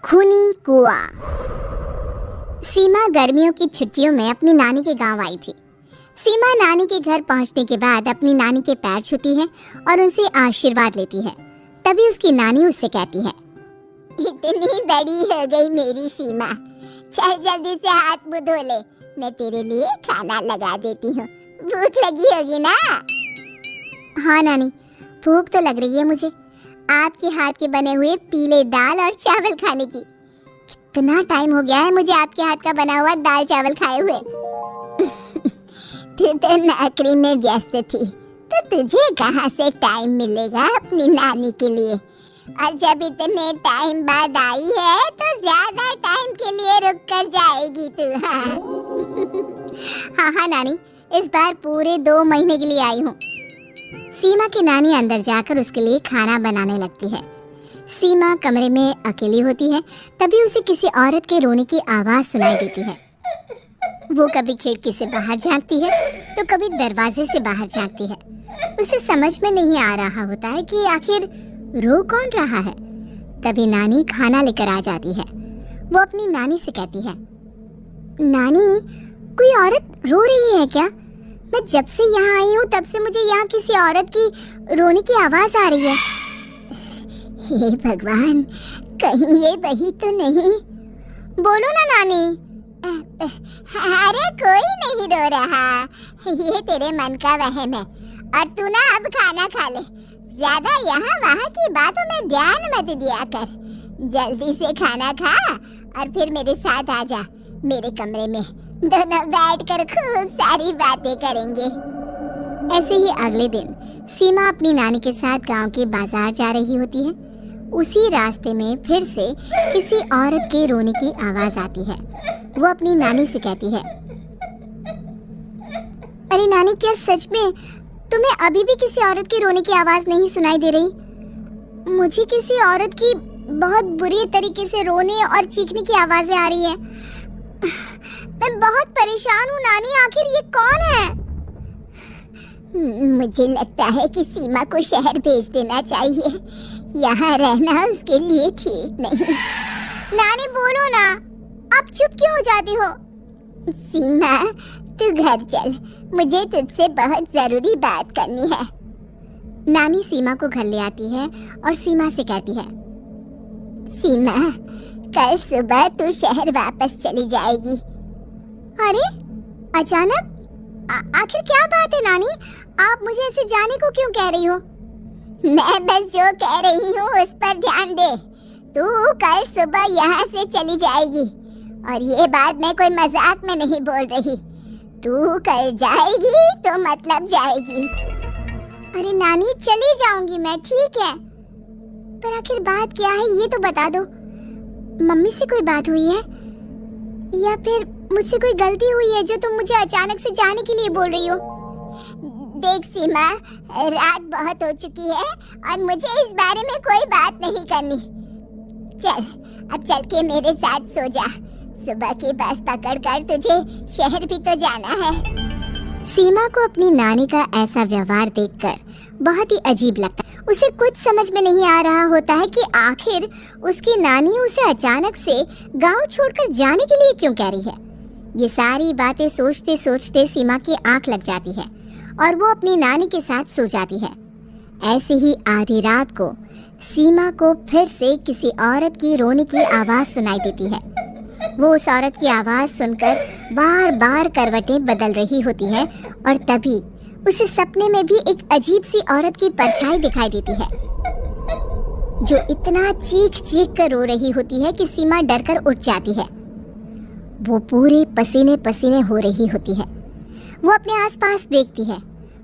खूनी कुआं। सीमा गर्मियों की छुट्टियों में अपनी नानी के गांव आई थी। सीमा नानी के घर पहुंचने के बाद अपनी नानी के पैर छूती है और उनसे आशीर्वाद लेती है। तभी उसकी नानी उससे कहती है, इतनी बड़ी हो गई मेरी सीमा, चल जल्दी से हाथ मुंह धो ले, मैं तेरे लिए खाना लगा देती हूँ। भूख लगी होगी ना? हाँ नानी, भूख तो लग रही है मुझे, आपके हाथ के बने हुए पीले दाल और चावल खाने की। कितना टाइम हो गया है मुझे आपके हाथ का बना हुआ दाल चावल खाए हुए। तू तो नौकरी में व्यस्त थी, तो तुझे कहाँ से टाइम मिलेगा अपनी नानी के लिए? और जब इतने टाइम बाद आई है तो ज्यादा टाइम के लिए रुक कर जाएगी तू। हाँ नानी, इस बार पूरे 2 महीने के लिए आई हूँ। सीमा की नानी अंदर जाकर उसके लिए खाना बनाने लगती है। सीमा कमरे में अकेली होती है, तभी उसे किसी औरत के रोने की आवाज सुनाई देती है। वो कभी खिड़की से बाहर झांकती है तो कभी दरवाजे से बाहर झांकती है। उसे समझ में नहीं आ रहा होता है कि आखिर रो कौन रहा है। तभी नानी खाना लेकर आ जाती है। वो अपनी नानी से कहती है, नानी, कोई औरत रो रही है क्या? मैं जब से यहाँ आई हूँ तब से मुझे यहाँ किसी औरत की रोने की आवाज आ रही है। हे भगवान, कहीं ये वही तो नहीं? बोलो ना नानी। अरे कोई नहीं रो रहा, ये तेरे मन का वहम है। और तू ना अब खाना खा ले, ज्यादा यहाँ वहाँ की बातों में ध्यान मत दिया कर। जल्दी से खाना खा और फिर मेरे साथ आ जा मेरे कमरे में, दोनों बैठकर खूब सारी बातें करेंगे। ऐसे ही अगले दिन सीमा अपनी नानी के साथ गांव के बाजार जा रही होती है। उसी रास्ते में फिर से किसी औरत के रोने की आवाज आती है। वो अपनी नानी से कहती है, अरे नानी, क्या सच में तुम्हें अभी भी किसी औरत की रोने की आवाज नहीं सुनाई दे रही? मुझे किसी औरत की बहुत बुरी तरीके से रोने और चीखने की आवाजें आ रही है। मैं बहुत परेशान हूँ नानी, आखिर ये कौन है? मुझे लगता है कि सीमा को शहर भेज देना चाहिए, यहाँ रहना उसके लिए ठीक नहीं। नानी बोलो ना, आप चुप क्यों हो जाती हो? सीमा, तू घर चल, मुझे तुझसे बहुत जरूरी बात करनी है। नानी सीमा को घर ले आती है और सीमा से कहती है, सीमा, कल सुबह तू शहर वापस चली जाएगी। अरे अचानक? आखिर क्या बात है नानी? आप मुझे ऐसे जाने को क्यों कह रही हो? मैं बस जो कह रही हूँ उस पर ध्यान दे। तू कल सुबह यहाँ से चली जाएगी, और ये बात मैं कोई मजाक में नहीं बोल रही। तू कल जाएगी तो मतलब जाएगी। अरे नानी, चली जाऊंगी मैं, ठीक है, पर आखिर बात क्या है ये तो बता दो। मम्मी से कोई बात हुई है या फिर मुझसे कोई गलती हुई है जो तुम मुझे अचानक से जाने के लिए बोल रही हो? देख सीमा, रात बहुत हो चुकी है और मुझे इस बारे में कोई बात नहीं करनी। चल, अब चल के मेरे साथ सो जा। सुबह की बस पकड़कर तुझे शहर भी तो जाना है। सीमा को अपनी नानी का ऐसा व्यवहार देखकर बहुत ही अजीब लगता है। उसे कुछ समझ में नहीं आ रहा होता है कि आखिर उसकी नानी उसे अचानक से गांव छोड़कर जाने के लिए क्यों कह रही है। ये सारी बातें सोचते सोचते सीमा की आंख लग जाती है और वो अपनी नानी के साथ सो जाती है। ऐसे ही आधी रात को सीमा को फिर से किसी औरत की रोने की आवाज सुनाई देती है। वो उस औरत की आवाज सुनकर बार बार करवटें बदल रही होती है और तभी उसे सपने में भी एक अजीब सी औरत की परछाई दिखाई देती है, जो इतना चीख चीख कर रो रही होती है कि सीमा डरकर उठ जाती है। वो पूरे पसीने पसीने हो रही होती है। वो अपने आसपास देखती है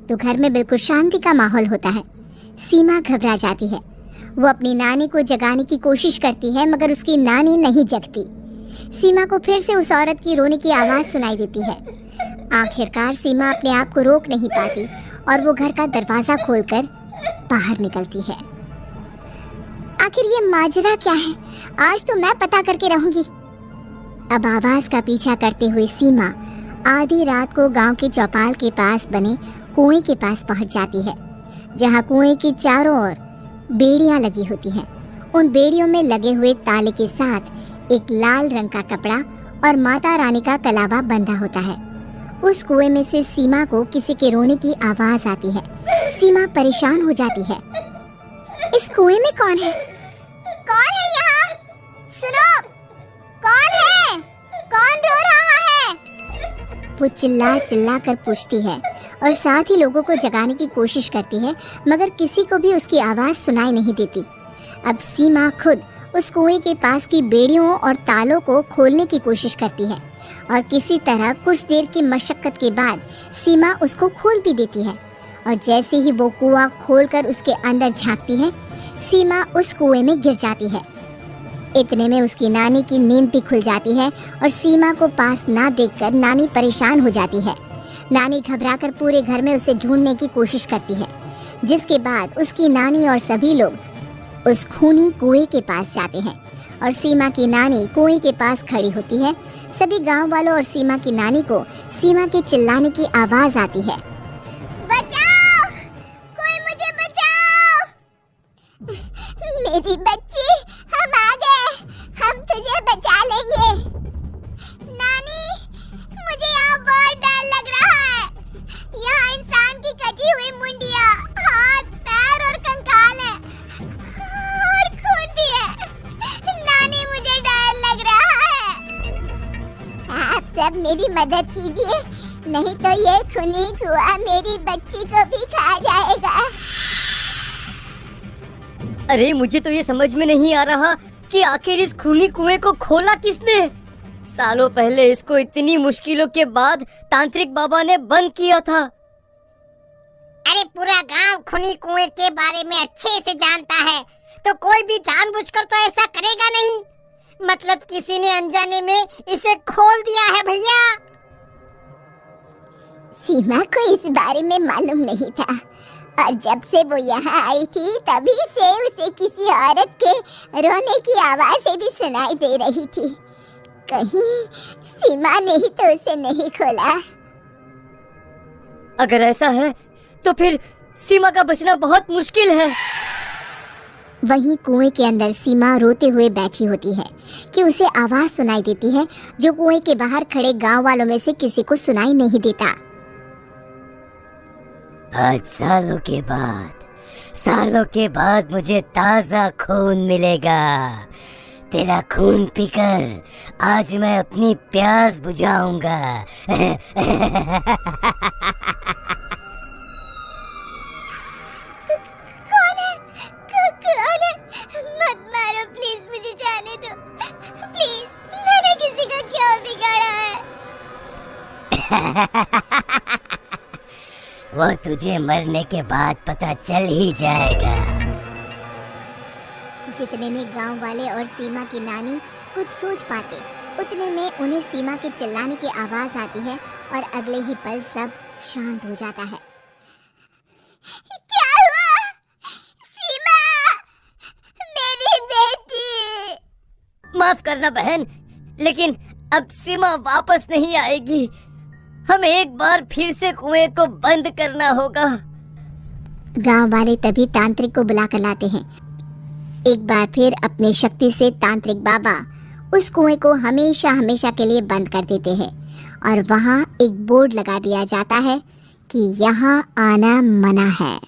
तो घर में बिल्कुल शांति का माहौल होता है। सीमा घबरा जाती है। वो अपनी नानी को जगाने की कोशिश करती है मगर उसकी नानी नहीं जगती। सीमा को फिर से उस औरत की रोने की आवाज सुनाई देती है। आखिरकार सीमा अपने आप को रोक नहीं पाती और वो घर का दरवाजा खोलकर बाहर निकलती है। आखिर ये माजरा क्या है? आज तो मैं पता करके रहूंगी। अब आवाज का पीछा करते हुए सीमा आधी रात को गांव के चौपाल के पास बने कुएं के पास पहुंच जाती है, जहां कुएं के चारों ओर बेड़ियां लगी होती हैं उन बेड़ियों में लगे हुए ताले के साथ एक लाल रंग का कपड़ा और माता रानी का कलावा बंधा होता है। उस कुएं में से सीमा को किसी के रोने की आवाज आती है। सीमा परेशान हो जाती है। इस कुएं में कौन है? कौन है यहाँ? सुनो, कौन है? कौन रो रहा है? वो चिल्ला चिल्ला कर पूछती है और साथ ही लोगों को जगाने की कोशिश करती है, मगर किसी को भी उसकी आवाज सुनाई नहीं देती। अब सीमा खुद उस कुएं के पास की बेड़ियों और तालों को खोलने की कोशिश करती है और किसी तरह कुछ देर की मशक्कत के बाद सीमा उसको खोल भी देती है। और जैसे ही वो कुआं खोलकर उसके अंदर झांकती है, सीमा उस कुएं में गिर जाती है। इतने में उसकी नानी की नींद भी खुल जाती है और सीमा को पास ना देखकर नानी परेशान हो जाती है। नानी घबराकर पूरे घर में उसे ढूंढने की कोशिश करती है, जिसके बाद उसकी नानी और सभी लोग उस खूनी कुएं के पास जाते हैं और सीमा की नानी कुएं के पास खड़ी होती है। सभी गांव वालों और सीमा की नानी को सीमा के चिल्लाने की आवाज आती है। बचाओ! कोई मुझे बचाओ! मेरी बच्ची, हम आ गए। हम तुझे बचा लेंगे। नानी, मुझे यहाँ बहुत डर लग रहा है। यहाँ इंसान की कटी हुई मुंडिया, हाथ, पैर और कंकाल है और खून भी है। नानी, मुझे डर लग रहा है। आप सब मेरी मदद कीजिए, नहीं तो ये खूनी कुआं मेरी बच्ची को भी खा जाएगा। अरे मुझे तो ये समझ में नहीं आ रहा कि आखिर इस खूनी कुएं को खोला किसने। सालों पहले इसको इतनी मुश्किलों के बाद तांत्रिक बाबा ने बंद किया था। अरे पूरा गांव खूनी कुएं के बारे में अच्छे से जानता है, तो कोई भी जानबूझकर तो ऐसा करेगा नहीं। मतलब किसी ने अनजाने में इसे खोल दिया है भैया। सीमा को इस बारे में मालूम नहीं था और जब से वो यहाँ आई थी तभी से उसे किसी औरत के रोने की आवाज़ें भी सुनाई दे रही थी। कहीं सीमा ने ही तो उसे नहीं खोला। अगर ऐसा है तो फिर सीमा का बचना बहुत मुश्किल है। वहीं कुएं के अंदर सीमा रोते हुए बैठी होती है कि उसे आवाज सुनाई देती है जो कुएं के बाहर खड़े गांव वालों में से किसी को सुनाई नहीं देता। आज सालों के बाद मुझे ताजा खून मिलेगा। तेरा खून पीकर आज मैं अपनी प्यास बुझाऊंगा। मत मारो प्लीज, मुझे जाने दो प्लीज। मैंने किसी का क्या बिगाड़ा है? वो तुझे मरने के बाद पता चल ही जाएगा। जितने में गांव वाले और सीमा की नानी कुछ सोच पाते, उतने में उन्हें सीमा के चिल्लाने की आवाज आती है और अगले ही पल सब शांत हो जाता है। क्या हुआ? सीमा, मेरी बेटी। माफ करना बहन, लेकिन अब सीमा वापस नहीं आएगी। हमें एक बार फिर से कुएं को बंद करना होगा। गांव वाले तभी तांत्रिक को बुलाकर लाते हैं। एक बार फिर अपनी शक्ति से तांत्रिक बाबा उस कुएं को हमेशा हमेशा के लिए बंद कर देते हैं और वहां एक बोर्ड लगा दिया जाता है कि यहाँ आना मना है।